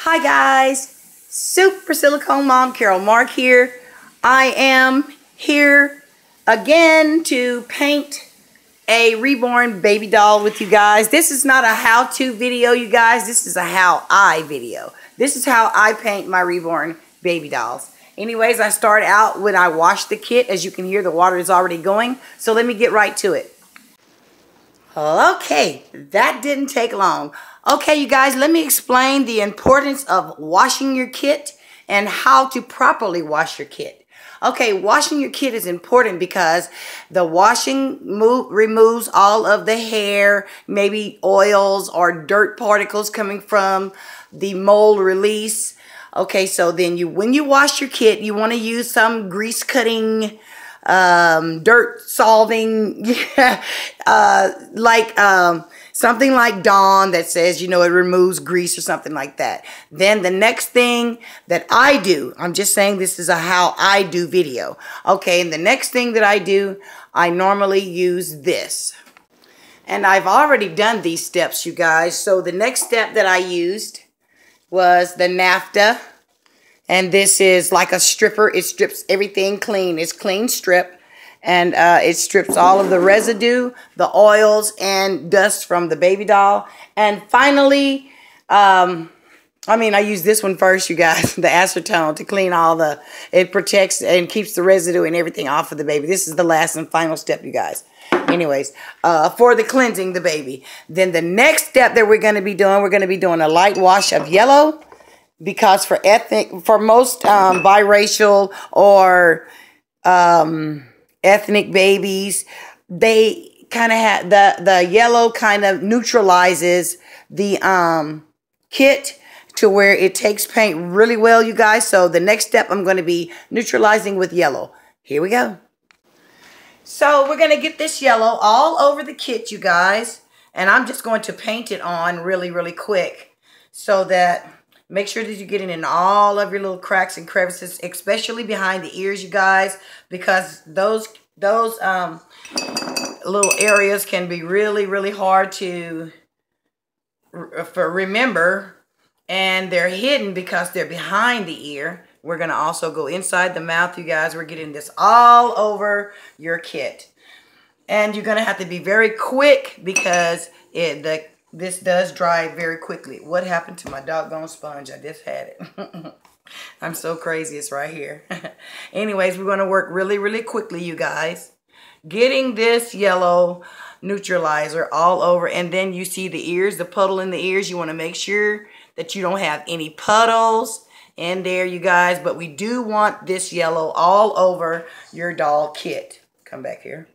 Hi guys, Super Silicone Mom Carol Mark here. I am here again to paint a reborn baby doll with you guys. This is not a how-to video, you guys. This is a how-I video. This is how I paint my reborn baby dolls. Anyways, I start out when I wash the kit. As you can hear, the water is already going. So let me get right to it. Okay, that didn't take long. Okay, you guys, let me explain the importance of washing your kit and how to properly wash your kit. Okay, washing your kit is important because the washing removes all of the hair, maybe oils or dirt particles coming from the mold release. Okay, so then when you wash your kit, you want to use some grease cutting, dirt solving, something like Dawn that says, you know, it removes grease or something like that. Then the next thing that I do, I'm just saying this is a how I do video. Okay, and the next thing that I do, I normally use this. And I've already done these steps, you guys. So the next step that I used was the NAFTA. And this is like a stripper. It strips everything clean. It's clean strip. And it strips all of the residue, the oils, and dust from the baby doll. And finally, I use this one first, you guys, the acetone, to clean all it protects and keeps the residue and everything off of the baby. This is the last and final step, you guys. Anyways, for the cleansing the baby. Then the next step that we're going to be doing a light wash of yellow. Because for most biracial or ethnic babies, they kind of have the yellow kind of neutralizes the kit to where it takes paint really well, you guys. So the next step, I'm going to be neutralizing with yellow. Here we go. So we're going to get this yellow all over the kit, you guys. And I'm just going to paint it on really, really quick so that... Make sure that you get it in all of your little cracks and crevices, especially behind the ears, you guys, because those little areas can be really, really hard to remember, and they're hidden because they're behind the ear. We're going to also go inside the mouth, you guys. We're getting this all over your kit. And you're going to have to be very quick because this does dry very quickly. What happened to my doggone sponge? I just had it. I'm so crazy. It's right here. Anyways, we're going to work really, really quickly, you guys. Getting this yellow neutralizer all over. And then you see the ears, the puddle in the ears. You want to make sure that you don't have any puddles in there, you guys. But we do want this yellow all over your doll kit. Come back here.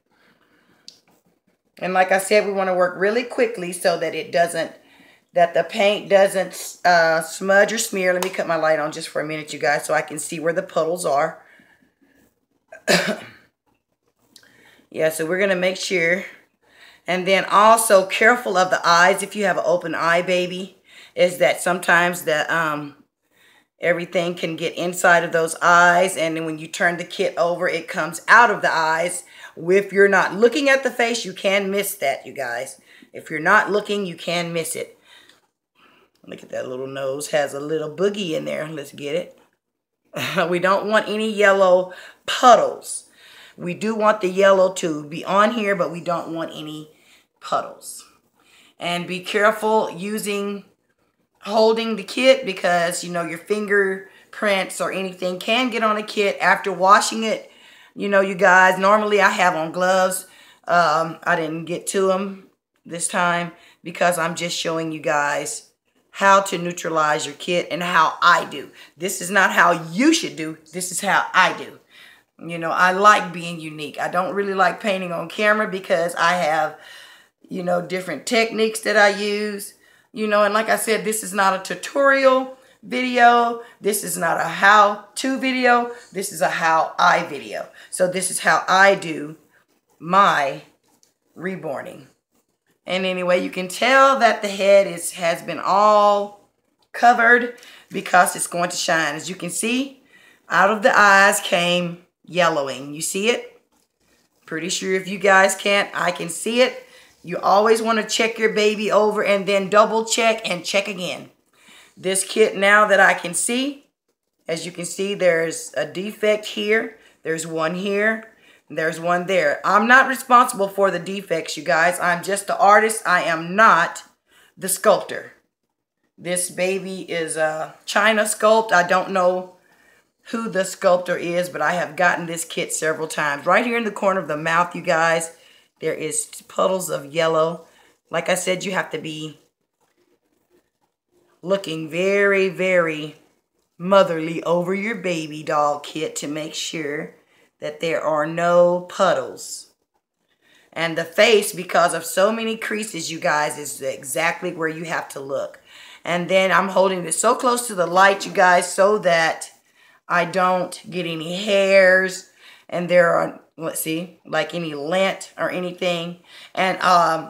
And like I said, we want to work really quickly so that the paint doesn't smudge or smear. Let me cut my light on just for a minute, you guys, so I can see where the puddles are. Yeah, so we're going to make sure. And then also careful of the eyes. If you have an open eye baby, is that sometimes everything can get inside of those eyes. And then when you turn the kit over, it comes out of the eyes. If you're not looking at the face, you can miss that, you guys. If you're not looking, you can miss it. Look at that little nose. Has a little boogie in there. Let's get it. We don't want any yellow puddles. We do want the yellow to be on here, but we don't want any puddles. And be careful holding the kit because, you know, your fingerprints or anything can get on a kit after washing it. You know, you guys, normally I have on gloves. I didn't get to them this time because I'm just showing you guys how to neutralize your kit and how I do. This is not how you should do. This is how I do. You know, I like being unique. I don't really like painting on camera because I have, you know, different techniques that I use. You know, and like I said, this is not a tutorial video. This is not a how-to video. This is a how-I video. So this is how I do my reborning. And anyway, you can tell that the head has been all covered because it's going to shine. As you can see, out of the eyes came yellowing. You see it? Pretty sure if you guys can't, I can see it. You always want to check your baby over and then double check and check again. This kit, now that I can see, as you can see, there's a defect here. There's one here. There's one there. I'm not responsible for the defects, you guys. I'm just the artist. I am not the sculptor. This baby is a China sculpt. I don't know who the sculptor is, but I have gotten this kit several times. Right here in the corner of the mouth, you guys, there is puddles of yellow. Like I said, you have to be looking very, very motherly over your baby doll kit to make sure that there are no puddles. And the face, because of so many creases, you guys, is exactly where you have to look. And then I'm holding this so close to the light, you guys, so that I don't get any hairs. And there are, let's see, like any lint or anything. And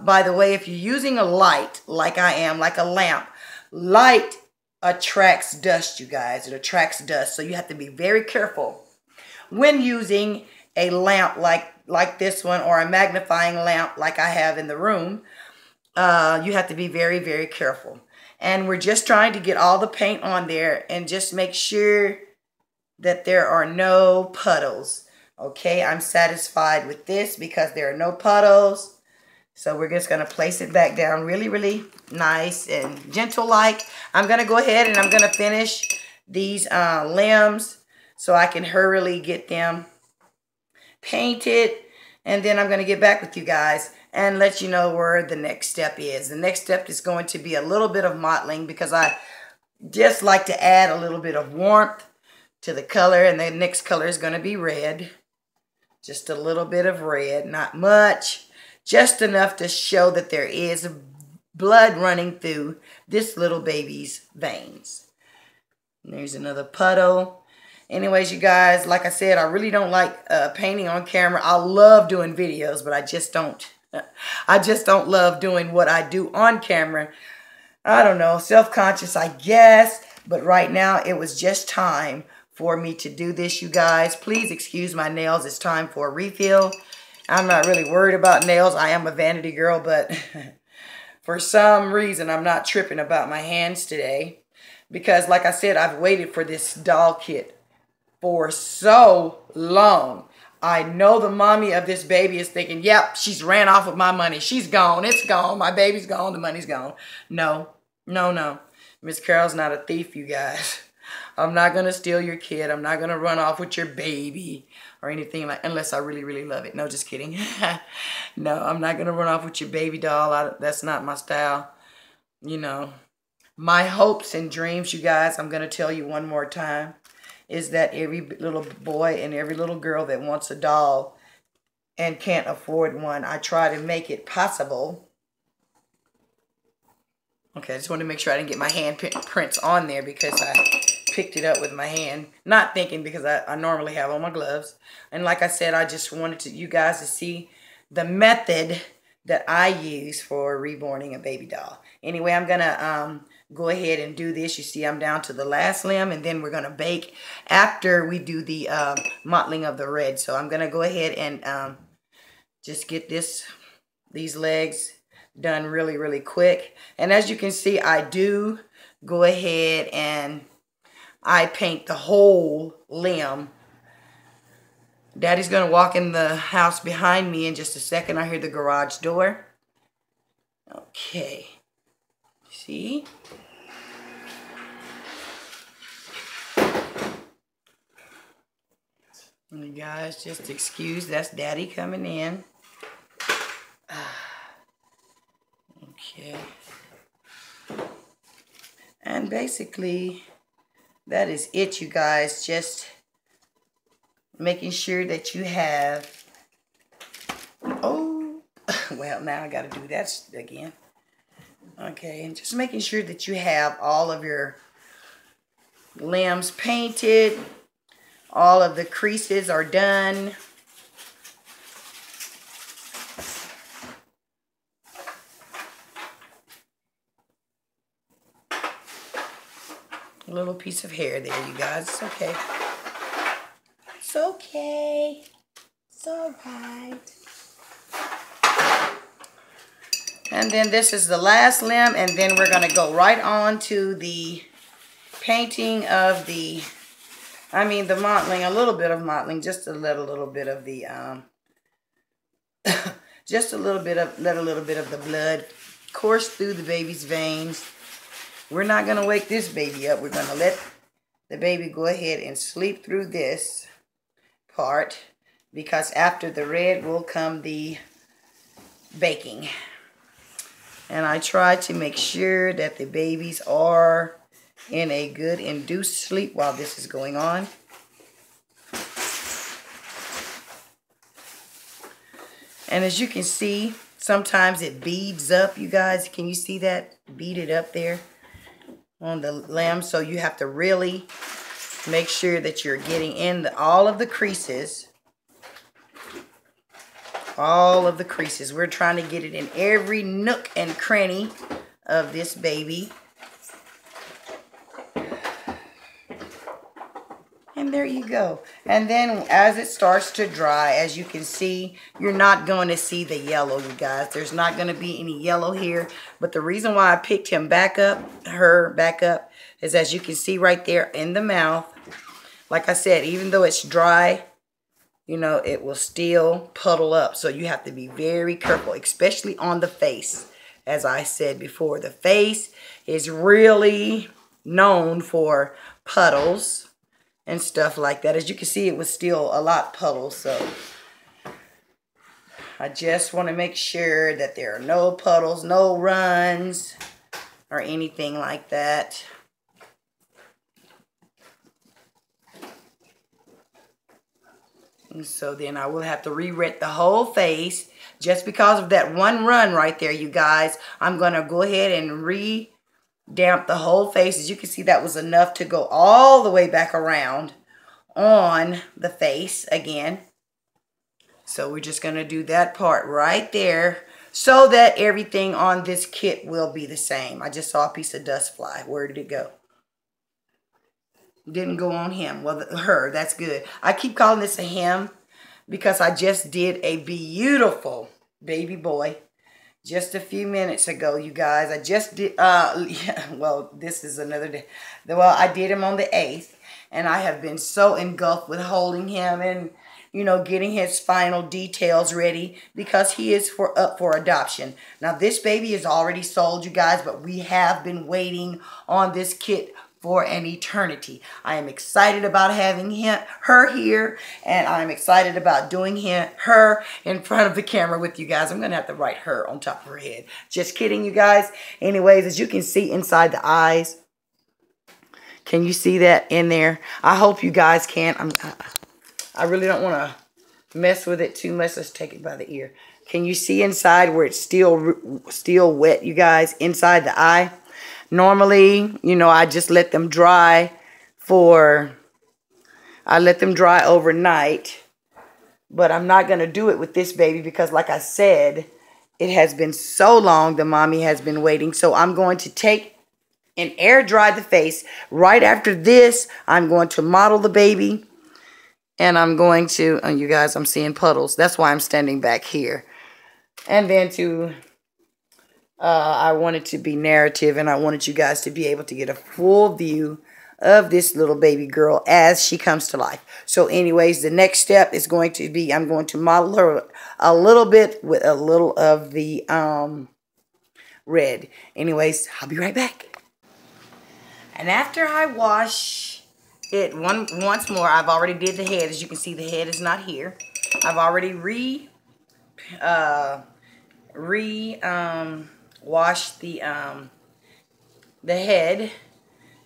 by the way, if you're using a light, like I am, like a lamp, light attracts dust, you guys. It attracts dust. So you have to be very careful when using a lamp like this one, or a magnifying lamp like I have in the room. You have to be very, very careful. And we're just trying to get all the paint on there and just make sure that there are no puddles. Okay, I'm satisfied with this because there are no puddles. So we're just going to place it back down really, really nice and gentle-like. I'm going to go ahead and I'm going to finish these limbs so I can hurriedly get them painted. And then I'm going to get back with you guys and let you know where the next step is. The next step is going to be a little bit of mottling, because I just like to add a little bit of warmth to the color. And the next color is going to be red. Just a little bit of red, not much. Just enough to show that there is blood running through this little baby's veins. And there's another puddle. Anyways, you guys, like I said, I really don't like painting on camera. I love doing videos, but I just don't love doing what I do on camera. I don't know, self-conscious, I guess. But right now, it was just time for me to do this, you guys. Please excuse my nails. It's time for a refill. I'm not really worried about nails. I am a vanity girl, but for some reason, I'm not tripping about my hands today. Because like I said, I've waited for this doll kit for so long. I know the mommy of this baby is thinking, yep, she's ran off with my money. She's gone. It's gone. My baby's gone. The money's gone. No, no, no. Miss Carol's not a thief, you guys. I'm not going to steal your kid. I'm not going to run off with your baby or anything like, unless I really, really love it. No, just kidding. No, I'm not going to run off with your baby doll. That's not my style. You know, my hopes and dreams, you guys, I'm going to tell you one more time, is that every little boy and every little girl that wants a doll and can't afford one, I try to make it possible. Okay, I just want to make sure I didn't get my hand prints on there because I picked it up with my hand. Not thinking, because I normally have on my gloves. And like I said, I just wanted you guys to see the method that I use for reborning a baby doll. Anyway, I'm going to go ahead and do this. You see, I'm down to the last limb, and then we're going to bake after we do the mottling of the red. So I'm going to go ahead and just get these legs done really, really quick. And as you can see, I do go ahead and I paint the whole limb. Daddy's going to walk in the house behind me in just a second. I hear the garage door. Okay. See? And you guys, just excuse, that's Daddy coming in. Okay. And basically, that is it, you guys. Just making sure that you have, oh, well, now I got to do that again. Okay, and just making sure that you have all of your limbs painted. All of the creases are done. A little piece of hair there, you guys. It's okay. It's okay. It's all right. And then this is the last limb, and then we're going to go right on to the painting of the, the mottling, a little bit of mottling, just to let a little bit of the, just a little bit of, let a little bit of the blood course through the baby's veins. We're not going to wake this baby up. We're going to let the baby go ahead and sleep through this part, because after the red will come the baking. And I try to make sure that the babies are in a good induced sleep while this is going on. And as you can see, sometimes it beads up, you guys. Can you see that? Beaded up there on the lamb. So you have to really make sure that you're getting in all of the creases. All of the creases. We're trying to get it in every nook and cranny of this baby. And there you go. And then as it starts to dry, as you can see, you're not going to see the yellow, you guys. There's not going to be any yellow here. But the reason why I picked him back up, her back up, is as you can see right there in the mouth. Like I said, even though it's dry, you know, it will still puddle up. So you have to be very careful, especially on the face. As I said before, the face is really known for puddles and stuff like that. As you can see, it was still a lot puddles. So I just want to make sure that there are no puddles, no runs, or anything like that. And so then I will have to re-wet the whole face. Just because of that one run right there, you guys, I'm going to go ahead and re-damp the whole face. As you can see, that was enough to go all the way back around on the face again. So we're just going to do that part right there so that everything on this kit will be the same. I just saw a piece of dust fly. Where did it go? Didn't go on him. Well, her. That's good. I keep calling this a him because I just did a beautiful baby boy just a few minutes ago, you guys. I just did, yeah, well, this is another day. Well, I did him on the 8th, and I have been so engulfed with holding him and, you know, getting his final details ready because he is up for adoption. Now, this baby is already sold, you guys, but we have been waiting on this kit for an eternity. I am excited about having her here, and I'm excited about doing her in front of the camera with you guys. I'm going to have to write her on top of her head. Just kidding, you guys. Anyways, as you can see inside the eyes, can you see that in there? I hope you guys can. I really don't want to mess with it too much. Let's take it by the ear. Can you see inside where it's still wet, you guys, inside the eye? Normally, you know, I just let them dry overnight. But I'm not going to do it with this baby because, like I said, it has been so long the mommy has been waiting. So I'm going to take and air dry the face. Right after this, I'm going to model the baby. And I'm going to, you guys, I'm seeing puddles. That's why I'm standing back here. And then I wanted to be narrative, and I wanted you guys to be able to get a full view of this little baby girl as she comes to life. So anyways, the next step is going to be, I'm going to model her a little bit with a little of the red. Anyways, I'll be right back. And after I wash it once more, I've already did the head. As you can see, the head is not here. I've already washed the head,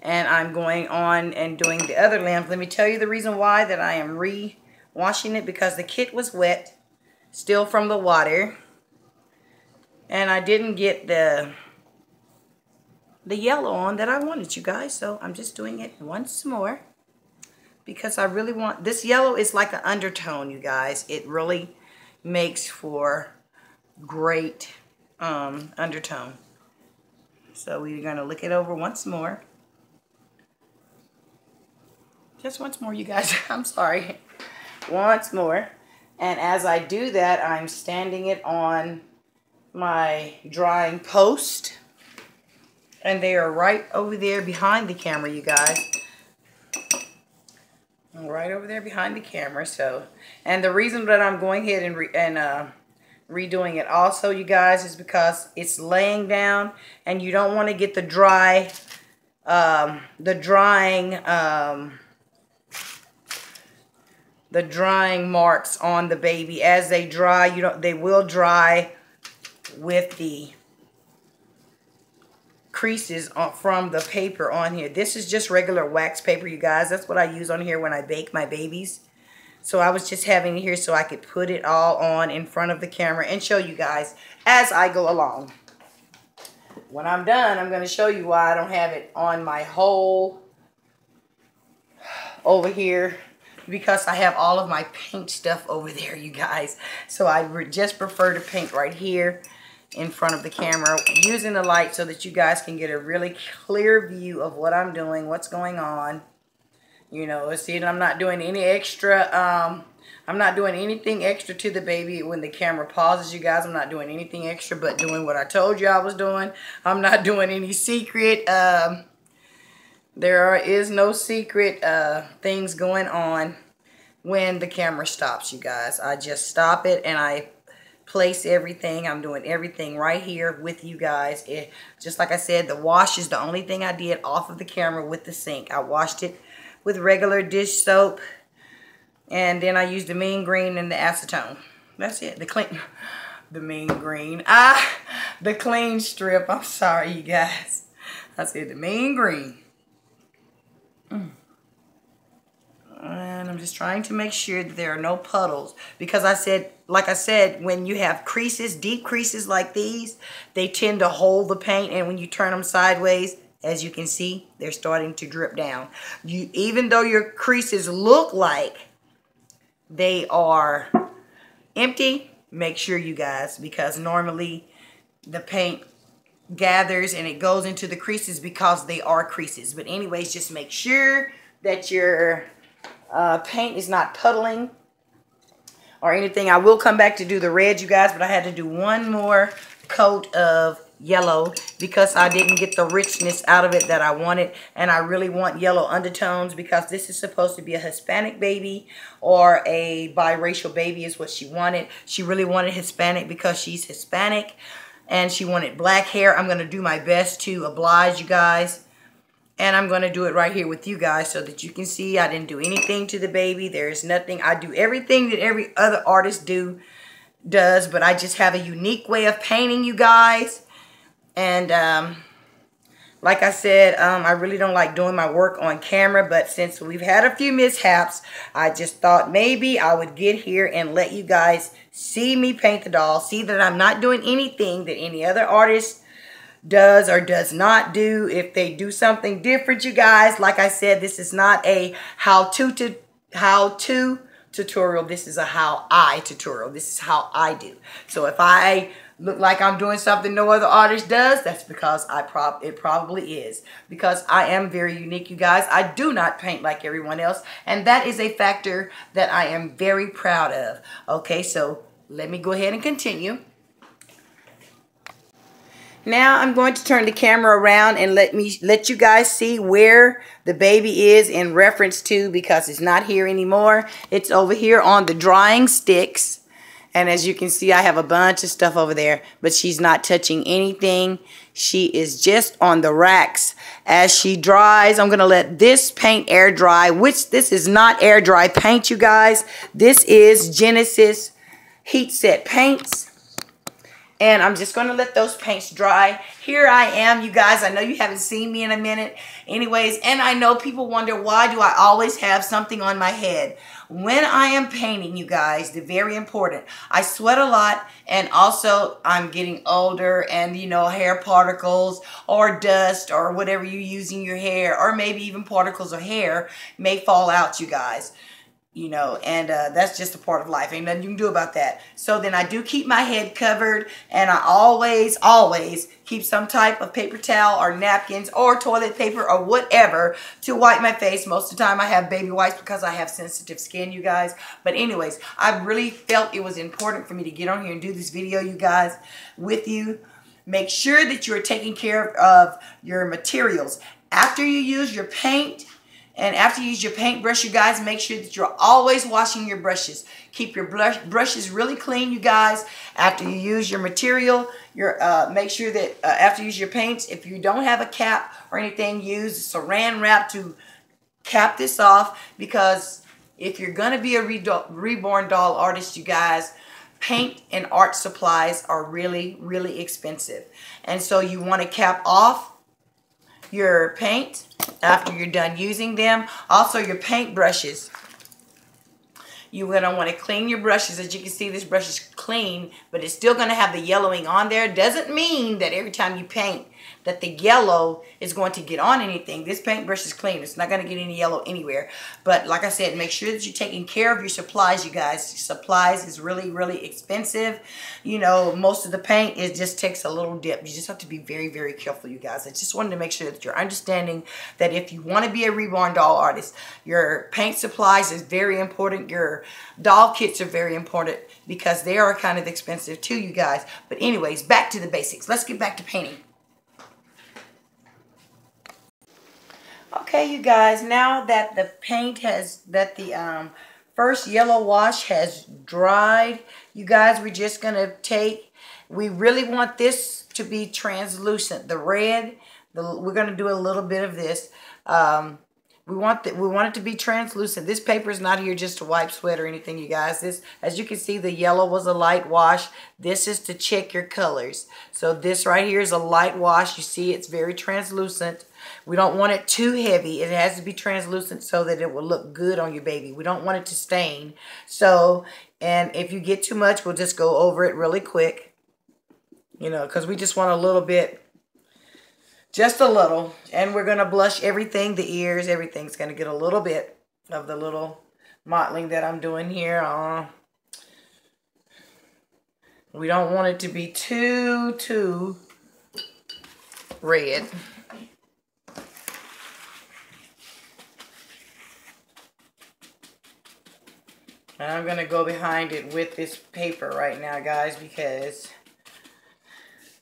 and I'm going on and doing the other limbs. Let me tell you the reason why that I am re-washing it, because the kit was wet still from the water, and I didn't get the yellow on that I wanted, you guys. So I'm just doing it once more because I really want this yellow. Is like an undertone, you guys. It really makes for great undertone. So we're going to look it over once more. Just once more, you guys. I'm sorry. Once more. And as I do that, I'm standing it on my drying post. And they are right over there behind the camera, you guys. Right over there behind the camera. So, and the reason that I'm going ahead and redoing it also, you guys, is because it's laying down and you don't want to get the drying marks on the baby. As they dry, they will dry with the creases from the paper on here. This is just regular wax paper, you guys. That's what I use on here when I bake my babies. So I was just having it here so I could put it all on in front of the camera and show you guys as I go along. When I'm done, I'm going to show you why I don't have it on my whole over here, because I have all of my paint stuff over there, you guys. So I just prefer to paint right here in front of the camera using the light so that you guys can get a really clear view of what I'm doing, what's going on. You know, see, I'm not doing any extra, I'm not doing anything extra to the baby when the camera pauses, you guys. I'm not doing anything extra but doing what I told you I was doing. I'm not doing any secret, there is no secret things going on when the camera stops, you guys. I just stop it and I place everything. I'm doing everything right here with you guys. Just like I said, the wash is the only thing I did off of the camera with the sink. I washed it with regular dish soap, and then I used the mean green and the acetone. That's it. The mean green. The clean strip. I'm sorry, you guys. I said the mean green. And I'm just trying to make sure that there are no puddles, because like I said, when you have creases, deep creases like these, they tend to hold the paint, and when you turn them sideways, as you can see, they're starting to drip down. Even though your creases look like they are empty, make sure, you guys, because normally the paint gathers and it goes into the creases because they are creases. But anyways, just make sure that your paint is not puddling or anything. I will come back to do the red, you guys, but I had to do one more coat of yellow because I didn't get the richness out of it that I wanted, and I really want yellow undertones because this is supposed to be a Hispanic baby or a biracial baby is what she wanted. She really wanted Hispanic because she's Hispanic, and she wanted black hair. I'm going to do my best to oblige, you guys. And I'm going to do it right here with you guys so that you can see I didn't do anything to the baby. There is nothing. I do everything that every other artist does, but I just have a unique way of painting, you guys. And like I said, I really don't like doing my work on camera, but since we've had a few mishaps, I just thought maybe I would get here and let you guys see me paint the doll, see that I'm not doing anything that any other artist does or does not do. If they do something different, you guys, like I said, this is not a how-to tutorial. This is a how-I tutorial. This is how I do. So if I look like I'm doing something no other artist does, that's because it probably is. Because I am very unique, you guys. I do not paint like everyone else, and that is a factor that I am very proud of. Okay, so let me go ahead and continue. Now I'm going to turn the camera around and let you guys see where the baby is in reference to, because it's not here anymore. It's over here on the drying sticks. And as you can see, I have a bunch of stuff over there, but she's not touching anything. She is just on the racks. As she dries, I'm going to let this paint air dry, which this is not air dry paint, you guys. This is Genesis Heat Set Paints. And I'm just going to let those paints dry. Here I am, you guys. I know you haven't seen me in a minute. Anyways, and I know people wonder, why do I always have something on my head? When I am painting, you guys, they're very important. I sweat a lot, and also I'm getting older, and, you know, hair particles or dust or whatever you use in your hair, or maybe even particles of hair may fall out, you guys. You know, and that's just a part of life. Ain't nothing you can do about that. So then I do keep my head covered, and I always keep some type of paper towel or napkins or toilet paper or whatever to wipe my face. Most of the time I have baby wipes because I have sensitive skin, you guys. But anyways, I really felt it was important for me to get on here and do this video, you guys, with you. make sure that you're taking care of your materials. After you use your paint and after you use your paintbrush, you guys, make sure that you're always washing your brushes. Keep your brushes really clean, you guys. After you use your material, make sure that after you use your paints, if you don't have a cap or anything, use saran wrap to cap this off, because if you're going to be a reborn doll artist, you guys, paint and art supplies are really, really expensive. And so you want to cap off your paint after you're done using them. Also, your paint brushes. You're going to want to clean your brushes. As you can see, this brush is clean, but it's still going to have the yellowing on there. Doesn't mean that every time you paint that the yellow is going to get on anything. This paintbrush is clean. It's not going to get any yellow anywhere. But like I said, make sure that you're taking care of your supplies, you guys. Supplies is really, really expensive. You know, most of the paint, it just takes a little dip. You just have to be very, very careful, you guys. I just wanted to make sure that you're understanding that if you want to be a reborn doll artist, your paint supplies is very important. Your doll kits are very important because they are kind of expensive too, you guys. But anyways, back to the basics. Let's get back to painting. Okay, you guys, now that the paint the first yellow wash has dried, you guys, we're just going to we really want this to be translucent. The red, we're going to do a little bit of this. We want it to be translucent. This paper is not here just to wipe sweat or anything, you guys. This, as you can see, the yellow was a light wash. This is to check your colors. So this right here is a light wash. You see, it's very translucent. We don't want it too heavy. It has to be translucent so that it will look good on your baby. We don't want it to stain. So, and if you get too much, we'll just go over it really quick. You know, because we just want a little bit. Just a little. And we're going to blush everything. The ears, everything's going to get a little bit of the little mottling that I'm doing here. We don't want it to be too red. And I'm going to go behind it with this paper right now, guys, because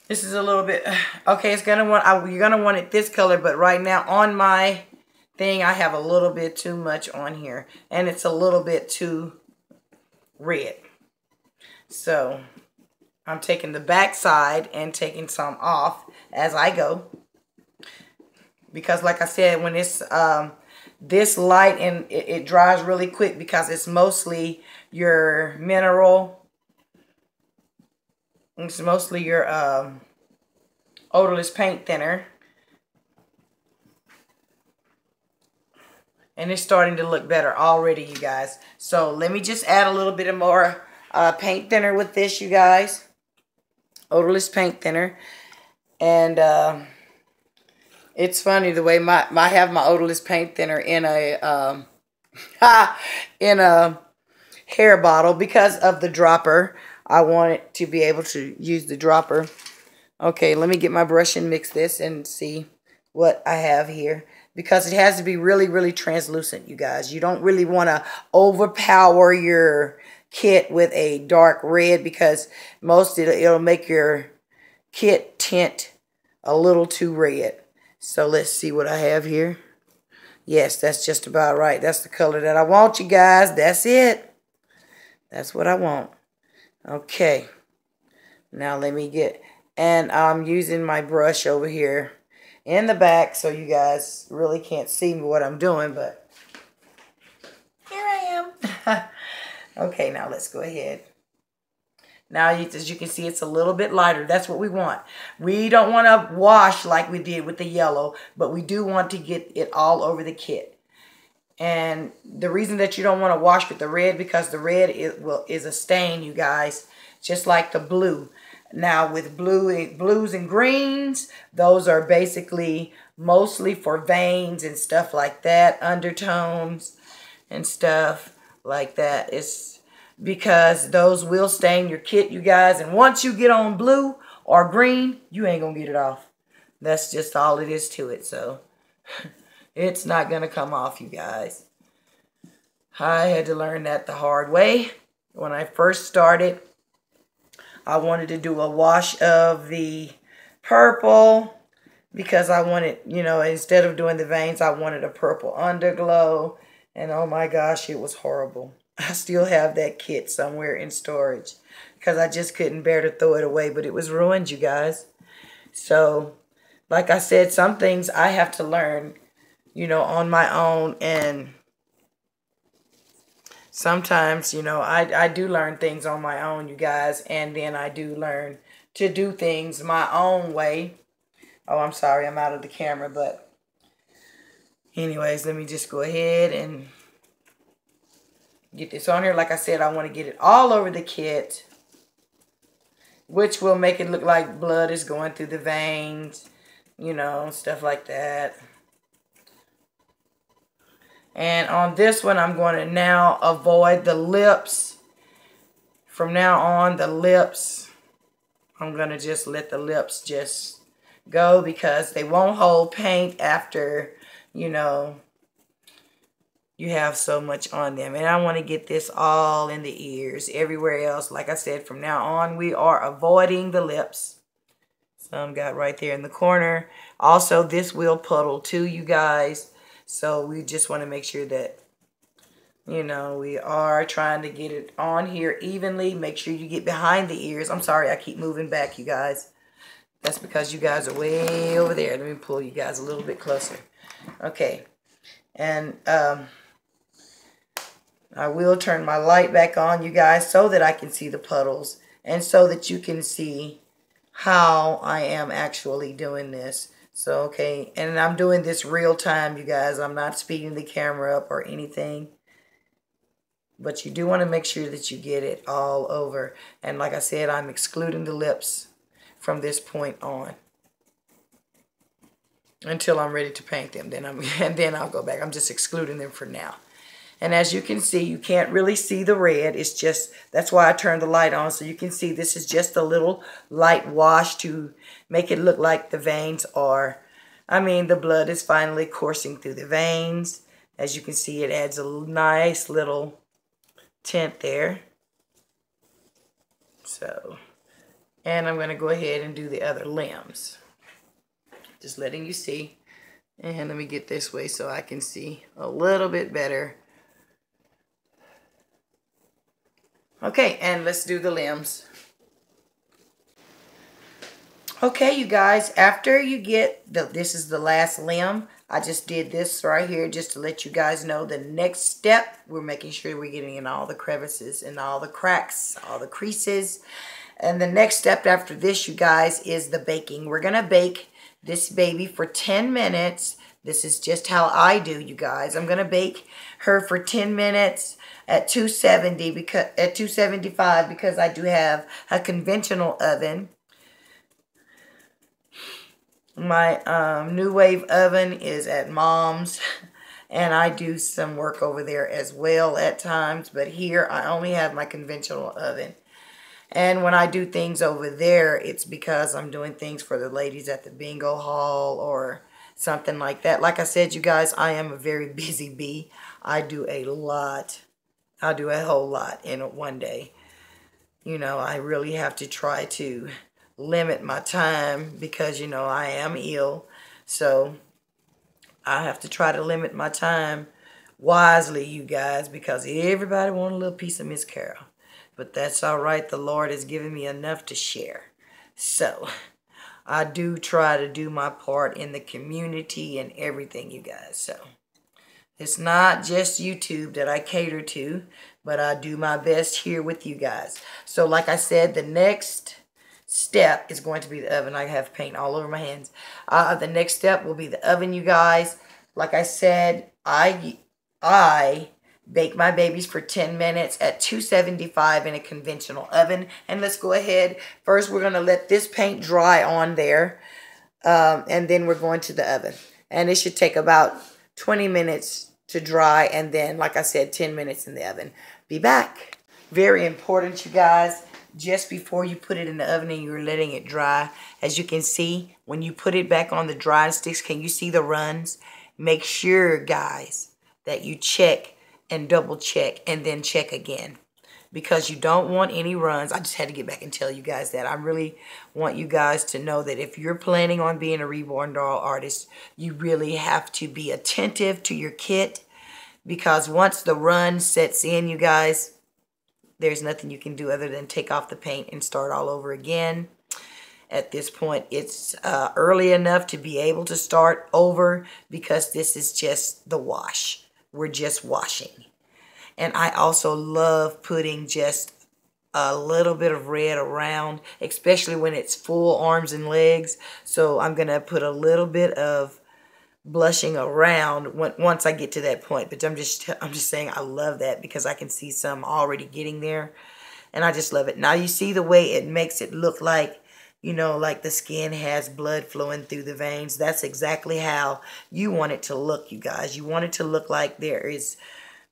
this is a little bit, okay, you're going to want it this color, but right now on my thing, I have a little bit too much on here, and it's a little bit too red. So I'm taking the back side and taking some off as I go, because like I said, when it's this light, and it dries really quick because it's mostly your mineral. It's mostly your odorless paint thinner. And it's starting to look better already, you guys. So let me just add a little bit of more paint thinner with this, you guys. Odorless paint thinner. And it's funny the way I have my odorless paint thinner in a hair bottle because of the dropper. I want it to be able to use the dropper. Okay, let me get my brush and mix this and see what I have here, because it has to be really, really translucent, you guys. You don't really want to overpower your kit with a dark red, because it'll make your kit tint a little too red. So let's see what I have here. Yes, that's just about right. That's the color that I want, you guys. That's it. That's what I want. Okay. Now let me and I'm using my brush over here in the back, so you guys really can't see what I'm doing, but here I am. Okay, now let's go ahead. Now, as you can see, it's a little bit lighter. That's what we want. We don't want to wash like we did with the yellow, but we do want to get it all over the kit. And the reason that you don't want to wash with the red, because the red is a stain, you guys, just like the blue. Now, with blues and greens, those are basically mostly for veins and stuff like that, undertones and stuff like that. It's because those will stain your kit, you guys. And once you get on blue or green, you ain't going to get it off. That's just all it is to it. So it's not going to come off, you guys. I had to learn that the hard way. When I first started, I wanted to do a wash of the purple because I wanted, you know, instead of doing the veins, I wanted a purple underglow. And oh my gosh, it was horrible. I still have that kit somewhere in storage because I just couldn't bear to throw it away, but it was ruined, you guys. So, like I said, some things I have to learn, you know, on my own. And sometimes, you know, I do learn things on my own, you guys. And then I do learn to do things my own way. Oh, I'm sorry, I'm out of the camera, but anyways, let me just go ahead and get this on here. Like I said, I want to get it all over the kit, which will make it look like blood is going through the veins, you know, stuff like that. And on this one, I'm going to now avoid the lips. From now on, the lips, I'm going to just let the lips just go because they won't hold paint after, you know, you have so much on them. And I want to get this all in the ears, everywhere else. Like I said, from now on, we are avoiding the lips. Some got right there in the corner. Also, this will puddle too, you guys. So we just want to make sure that, you know, we are trying to get it on here evenly. Make sure you get behind the ears. I'm sorry, I keep moving back, you guys. That's because you guys are way over there. Let me pull you guys a little bit closer. Okay. And I will turn my light back on, you guys, so that I can see the puddles and so that you can see how I am actually doing this. So, okay, and I'm doing this real time, you guys. I'm not speeding the camera up or anything. But you do want to make sure that you get it all over. And like I said, I'm excluding the lips from this point on until I'm ready to paint them. And then I'll go back. I'm just excluding them for now. And as you can see, you can't really see the red. It's just, that's why I turned the light on. So you can see this is just a little light wash to make it look like the veins are, I mean, the blood is finally coursing through the veins. As you can see, it adds a nice little tint there. So, and I'm going to go ahead and do the other limbs. Just letting you see. And let me get this way so I can see a little bit better. Okay, and let's do the limbs. Okay, you guys, after you get, this is the last limb. I just did this right here just to let you guys know the next step. We're making sure we're getting in all the crevices and all the cracks, all the creases. And the next step after this, you guys, is the baking. We're going to bake this baby for 10 minutes. This is just how I do, you guys. I'm going to bake her for 10 minutes at 275 because I do have a conventional oven. My New Wave oven is at Mom's, and I do some work over there as well at times. But here I only have my conventional oven. And when I do things over there, it's because I'm doing things for the ladies at the bingo hall or something like that. Like I said, you guys, I am a very busy bee. I do a lot. I do a whole lot in one day. You know, I really have to try to limit my time because, you know, I am ill. So I have to try to limit my time wisely, you guys, because everybody wants a little piece of Miss Carol. But that's all right. The Lord has given me enough to share. So I do try to do my part in the community and everything, you guys. So it's not just YouTube that I cater to, but I do my best here with you guys. So like I said, the next step is going to be the oven. I have paint all over my hands. The next step will be the oven, you guys. Like I said, I bake my babies for 10 minutes at 275 in a conventional oven. And let's go ahead. First, we're going to let this paint dry on there. And then we're going to the oven. And it should take about 20 minutes to dry. And then, like I said, 10 minutes in the oven. Be back. Very important, you guys. Just before you put it in the oven and you're letting it dry. As you can see, when you put it back on the drying sticks, can you see the runs? Make sure, guys, that you check and double check and then check again. because you don't want any runs. I just had to get back and tell you guys that. I really want you guys to know that if you're planning on being a reborn doll artist, you really have to be attentive to your kit, because once the run sets in, you guys, there's nothing you can do other than take off the paint and start all over again. At this point, it's early enough to be able to start over, because this is just the wash. We're just washing. And I also love putting just a little bit of red around, especially when it's full arms and legs. So I'm going to put a little bit of blushing around once I get to that point. But I'm just saying I love that, because I can see some already getting there. And I just love it. Now you see the way it makes it look like, you know, like the skin has blood flowing through the veins. That's exactly how you want it to look, you guys. You want it to look like there is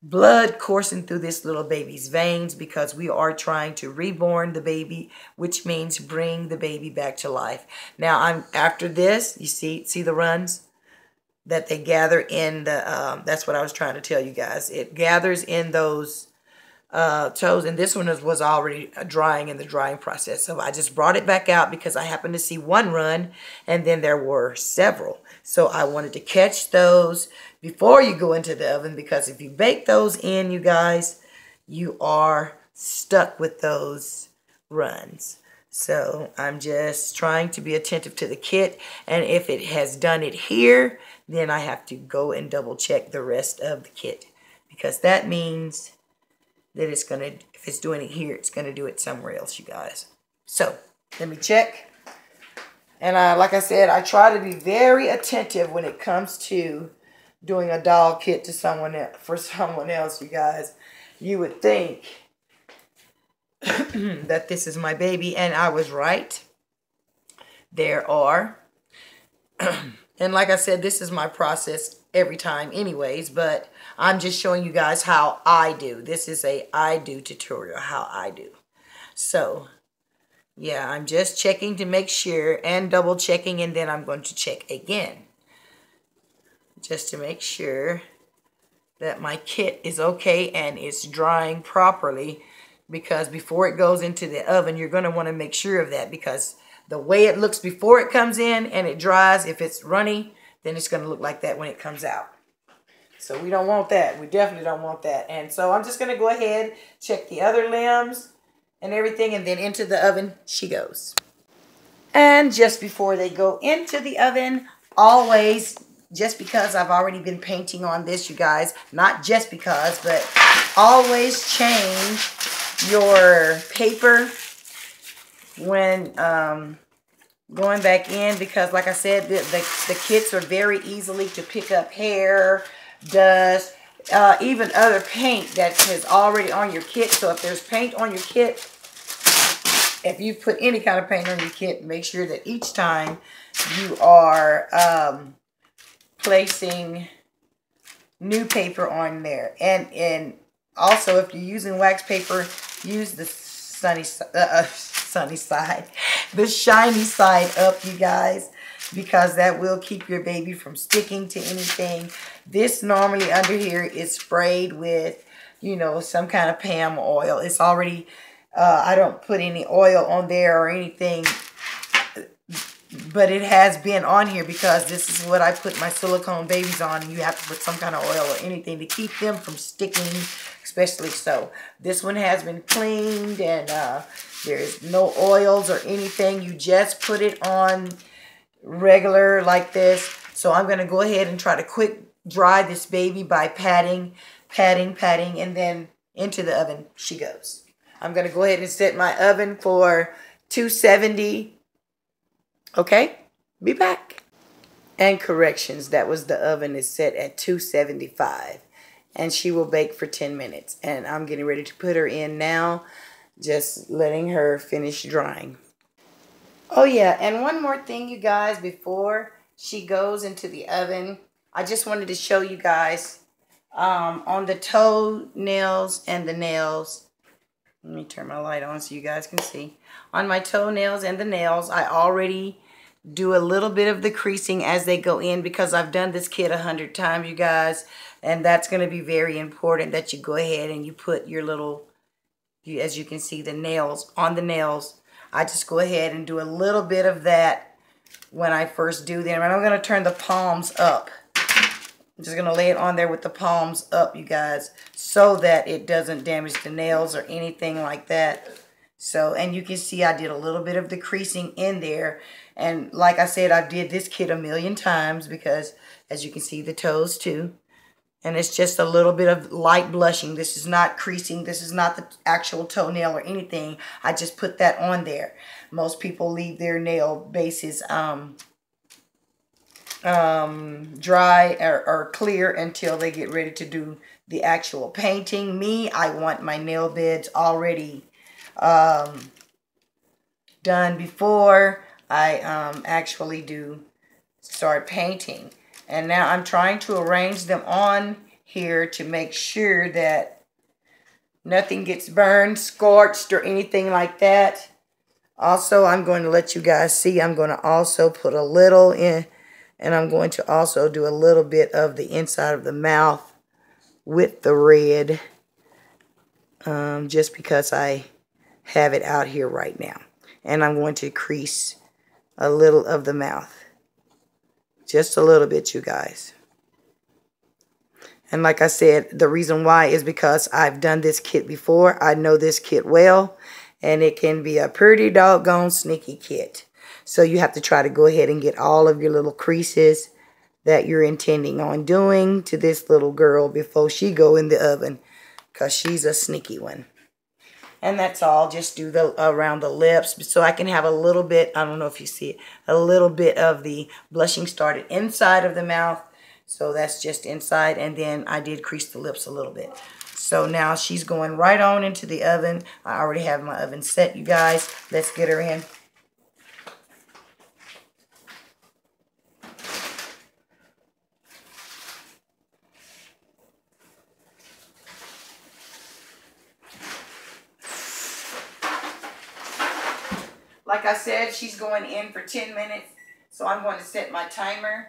blood coursing through this little baby's veins, because we are trying to reborn the baby, which means bring the baby back to life. Now, after this, you see the runs that they gather in the, that's what I was trying to tell you guys. It gathers in those toes, and this one was already drying in the drying process. So I just brought it back out because I happened to see one run, and then there were several. So I wanted to catch those before you go into the oven, because if you bake those in, you guys, you are stuck with those runs. So I'm just trying to be attentive to the kit, and if it has done it here, then I have to go and double check the rest of the kit, because that means that it's going to, if it's doing it here, it's going to do it somewhere else, you guys. So let me check. And like I said, I try to be very attentive when it comes to doing a doll kit to someone else, for someone else, you guys. You would think that this is my baby, and I was right. There are, and like I said, this is my process every time anyways, but I'm just showing you guys how I do. This is a I do tutorial, how I do. So, yeah, I'm just checking to make sure and double checking, and then I'm going to check again, just to make sure that my kit is okay and it's drying properly, because before it goes into the oven, you're going to want to make sure of that, because the way it looks before it comes in and it dries, if it's runny, then it's going to look like that when it comes out. So we don't want that. We definitely don't want that. And so I'm just going to go ahead, check the other limbs and everything, and then into the oven she goes. And just before they go into the oven, always, just because I've already been painting on this, you guys, not just because, but always change your paper when going back in, because like I said, the kits are very easily to pick up hair, dust, even other paint that is already on your kit. So if there's paint on your kit, if you put any kind of paint on your kit, make sure that each time you are placing new paper on there. And also, if you're using wax paper, use the sunny side, the shiny side up, you guys, because that will keep your baby from sticking to anything. This normally under here is sprayed with, you know, some kind of Pam oil. It's already, I don't put any oil on there or anything, but it has been on here because this is what I put my silicone babies on, and you have to put some kind of oil or anything to keep them from sticking, especially so. This one has been cleaned, and there's no oils or anything. You just put it on regular like this. So I'm going to go ahead and try to quick dry this baby by patting, and then into the oven she goes. I'm going to go ahead and set my oven for 270. Okay, be back. And corrections, that was the oven is set at 275. And she will bake for 10 minutes. And I'm getting ready to put her in now, just letting her finish drying. Oh yeah, and one more thing, you guys, before she goes into the oven, I just wanted to show you guys on the toenails and the nails. Let me turn my light on so you guys can see. On my toenails and the nails, I already do a little bit of the creasing as they go in, because I've done this kit 100 times, you guys. And that's going to be very important that you go ahead and you put your little As you can see, the nails, on the nails, I just go ahead and do a little bit of that when I first do them. And I'm going to turn the palms up. I'm just going to lay it on there with the palms up, you guys, so that it doesn't damage the nails or anything like that. So, and you can see I did a little bit of the creasing in there. And like I said, I did this kit a million times because, as you can see, the toes too. And it's just a little bit of light blushing. This is not creasing. This is not the actual toenail or anything. I just put that on there. Most people leave their nail bases dry or clear until they get ready to do the actual painting. Me, I want my nail beds already done before I actually do start painting. And now I'm trying to arrange them on here to make sure that nothing gets burned, scorched, or anything like that. Also, I'm going to let you guys see, I'm going to also put a little in, and I'm going to also do a little bit of the inside of the mouth with the red, just because I have it out here right now. And I'm going to crease a little of the mouth. Just a little bit, you guys. And like I said, the reason why is because I've done this kit before. I know this kit well. And it can be a pretty doggone sneaky kit. So you have to try to go ahead and get all of your little creases that you're intending on doing to this little girl before she go in the oven. Because she's a sneaky one. And that's all. Just do the around the lips so I can have a little bit, I don't know if you see it, a little bit of the blushing started inside of the mouth. So that's just inside. And then I did crease the lips a little bit. So now she's going right on into the oven. I already have my oven set, you guys. Let's get her in. Like I said, she's going in for 10 minutes. So I'm going to set my timer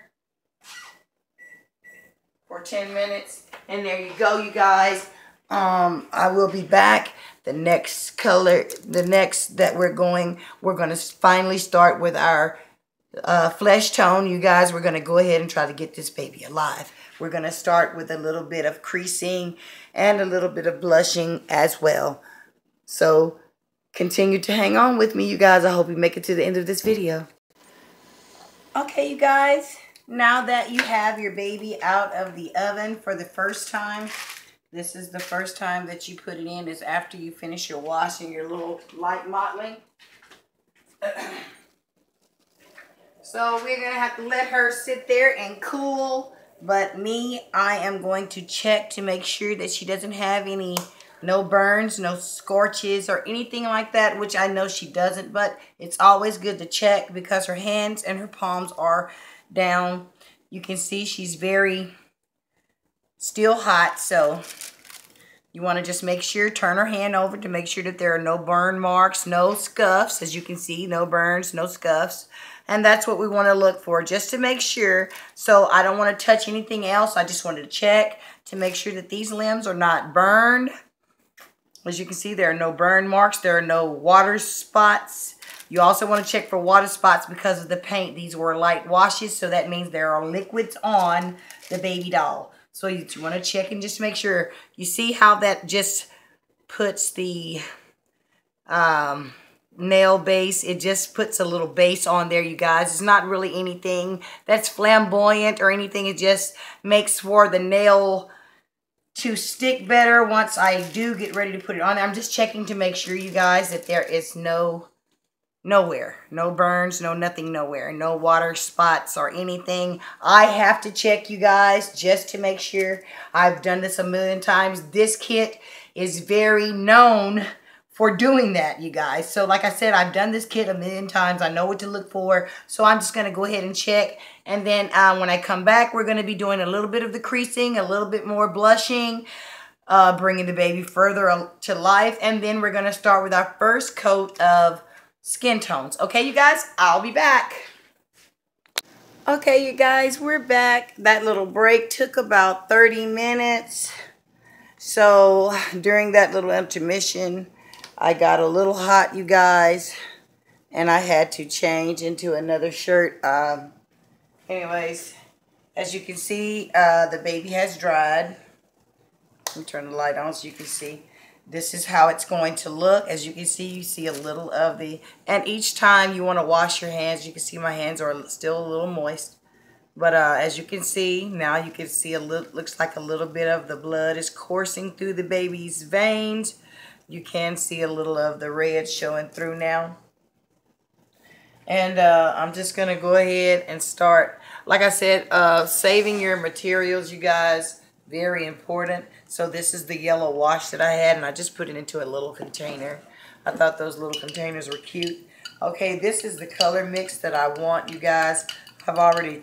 for 10 minutes. And there you go, you guys. I will be back. The next color, the next that we're going to finally start with our flesh tone. You guys, we're going to go ahead and try to get this baby alive. We're going to start with a little bit of creasing and a little bit of blushing as well. So continue to hang on with me, you guys. I hope you make it to the end of this video. Okay, you guys, now that you have your baby out of the oven for the first time, this is the first time that you put it in, is after you finish your wash and your little light mottling. So we're going to have to let her sit there and cool. But me, I am going to check to make sure that she doesn't have any, no burns, no scorches or anything like that, which I know she doesn't. But it's always good to check because her hands and her palms are down. You can see she's very still hot, so you want to just make sure, turn her hand over to make sure that there are no burn marks, no scuffs. As you can see, no burns, no scuffs. And that's what we want to look for, just to make sure. So I don't want to touch anything else. I just wanted to check to make sure that these limbs are not burned. As you can see, there are no burn marks. There are no water spots. You also want to check for water spots because of the paint. These were light washes, so that means there are liquids on the baby doll. So you want to check and just make sure. You see how that just puts the nail base. It just puts a little base on there, you guys. It's not really anything that's flamboyant or anything. It just makes for the nail to stick better once I do get ready to put it on there. I'm just checking to make sure, you guys, that there is nowhere, no burns, no nothing, nowhere, no water spots or anything. I have to check, you guys, just to make sure. I've done this a million times. This kit is very known for doing that, you guys. So like I said, I've done this kit a million times. I know what to look for. So I'm just going to go ahead and check. And then when I come back, we're going to be doing a little bit of the creasing, a little bit more blushing, bringing the baby further to life. And then we're going to start with our first coat of skin tones. Okay, you guys, I'll be back. Okay, you guys, we're back. That little break took about 30 minutes. So during that little intermission, I got a little hot, you guys, and I had to change into another shirt. Anyways, as you can see, the baby has dried. Let me turn the light on so you can see. This is how it's going to look. As you can see, you see a little of the, and each time you want to wash your hands, you can see my hands are still a little moist. But as you can see, now you can see a little, looks like a little bit of the blood is coursing through the baby's veins. You can see a little of the red showing through now. And I'm just going to go ahead and start. Like I said, saving your materials, you guys, very important. So this is the yellow wash that I had, and I just put it into a little container. I thought those little containers were cute. Okay, this is the color mix that I want, you guys. I've already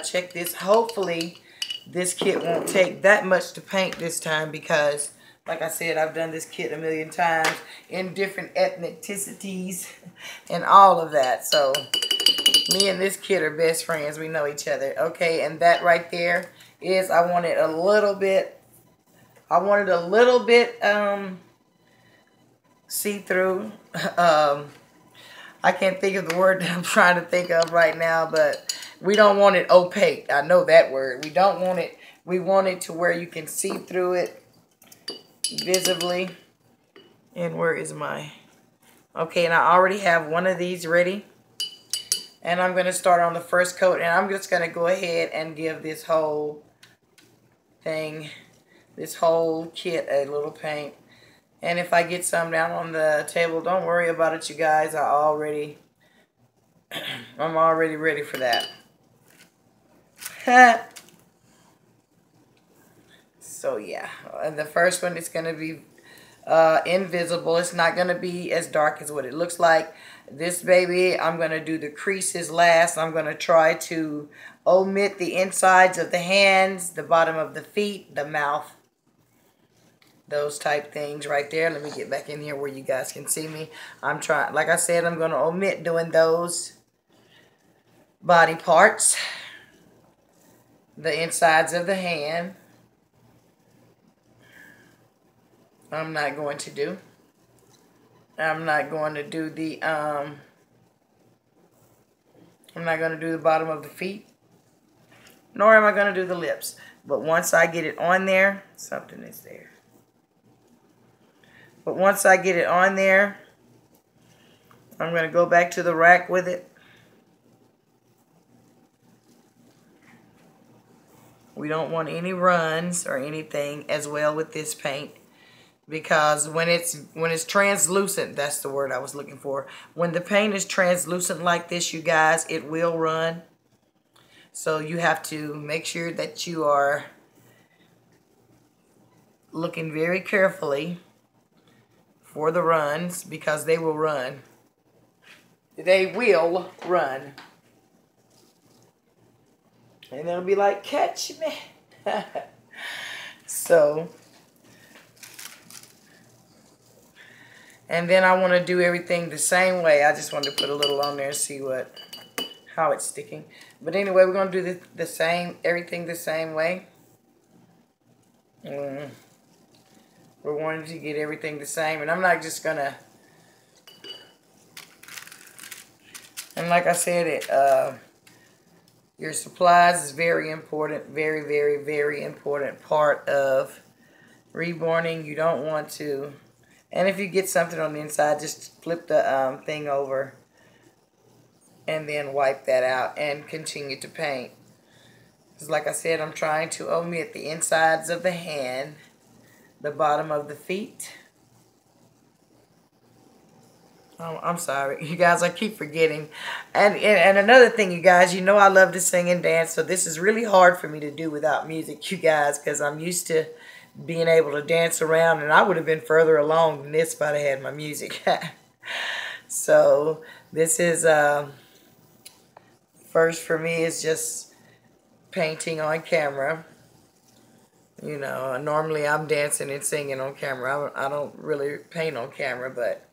checked this. Hopefully, this kit won't take that much to paint this time because, like I said, I've done this kit a million times in different ethnicities and all of that. So, me and this kid are best friends. We know each other. Okay, and that right there is, I wanted a little bit see-through. I can't think of the word that I'm trying to think of right now, but we don't want it opaque. I know that word. We don't want it. We want it to where you can see through it visibly. And where is my... Okay, and I already have one of these ready. And I'm going to start on the first coat, and I'm just going to go ahead and give this whole thing, this whole kit, a little paint. And if I get some down on the table, don't worry about it, you guys. I'm already ready for that. So yeah, and the first one is going to be invisible. It's not going to be as dark as what it looks like. This baby, I'm going to do the creases last. I'm going to try to omit the insides of the hands, the bottom of the feet, the mouth. Those type things right there. Let me get back in here where you guys can see me. I'm trying, like I said, I'm going to omit doing those body parts. The insides of the hand, I'm not going to do. I'm not going to do the I'm not going to do the bottom of the feet, nor am I going to do the lips. But once I get it on there, something is there. But once I get it on there, I'm going to go back to the rack with it. We don't want any runs or anything as well with this paint, because when it's translucent, that's the word I was looking for. When the paint is translucent like this, you guys, it will run. So you have to make sure that you are looking very carefully for the runs, because they will run. They will run. And they'll be like, catch me. So, and then I want to do everything the same way. I just wanted to put a little on there and see how it's sticking. But anyway, we're going to do the same, everything the same way. We're wanting to get everything the same. And I'm not just going to, and like I said, your supplies is very important. Very, very, very important part of reborning. You don't want to, and if you get something on the inside, just flip the thing over and then wipe that out and continue to paint. Because like I said, I'm trying to omit the insides of the hand, the bottom of the feet. Oh, I'm sorry, you guys, I keep forgetting. And another thing, you guys, you know I love to sing and dance, so this is really hard for me to do without music, you guys, because I'm used to being able to dance around, and I would have been further along than this if I'd had my music. So this is, first for me is just painting on camera. You know, normally I'm dancing and singing on camera. I don't really paint on camera, but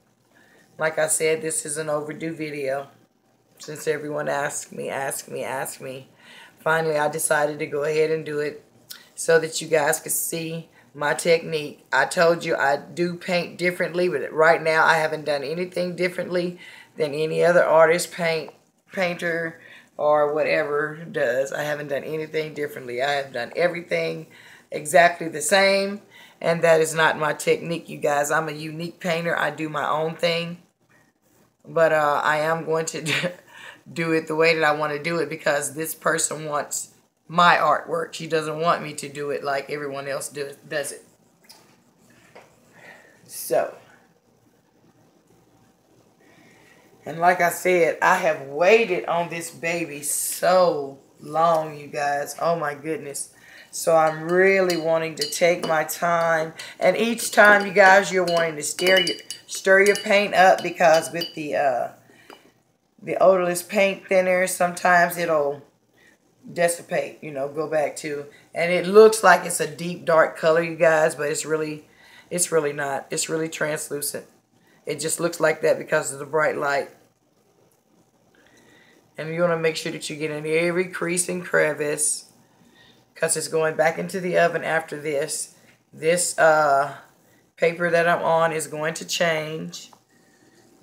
like I said, this is an overdue video. Since everyone asked me. Finally, I decided to go ahead and do it so that you guys could see my technique. I told you I do paint differently, but right now I haven't done anything differently than any other artist, painter, or whatever does. I haven't done anything differently. I have done everything exactly the same, and that is not my technique, you guys. I'm a unique painter. I do my own thing, but I am going to do it the way that I want to do it because this person wants my artwork. She doesn't want me to do it like everyone else does it. So, and like I said, I have waited on this baby so long, you guys. Oh my goodness. So I'm really wanting to take my time. And each time, you guys, you're wanting to stir your paint up because with the odorless paint thinner, sometimes it'll dissipate, you know, go back to. And it looks like it's a deep dark color, you guys, but it's really not. It's really translucent. It just looks like that because of the bright light. And you want to make sure that you get in every crease and crevice because it's going back into the oven after this. This paper that I'm on is going to change.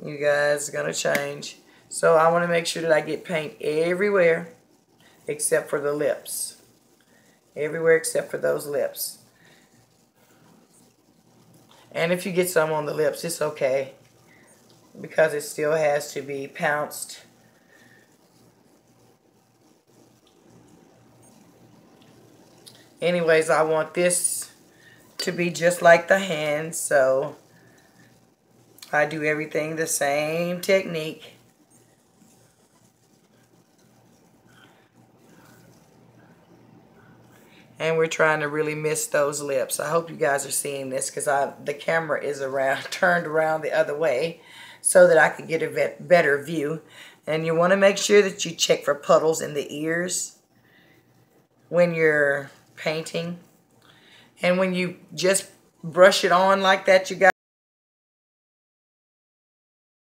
You guys, it's going to change. So I want to make sure that I get paint everywhere except for the lips. Everywhere except for those lips. And if you get some on the lips, it's okay because it still has to be pounced. Anyways, I want this to be just like the hands, so I do everything the same technique. And we're trying to really miss those lips. I hope you guys are seeing this because the camera is turned around the other way so that I can get a better view. And you want to make sure that you check for puddles in the ears when you're painting. And when you just brush it on like that, you guys,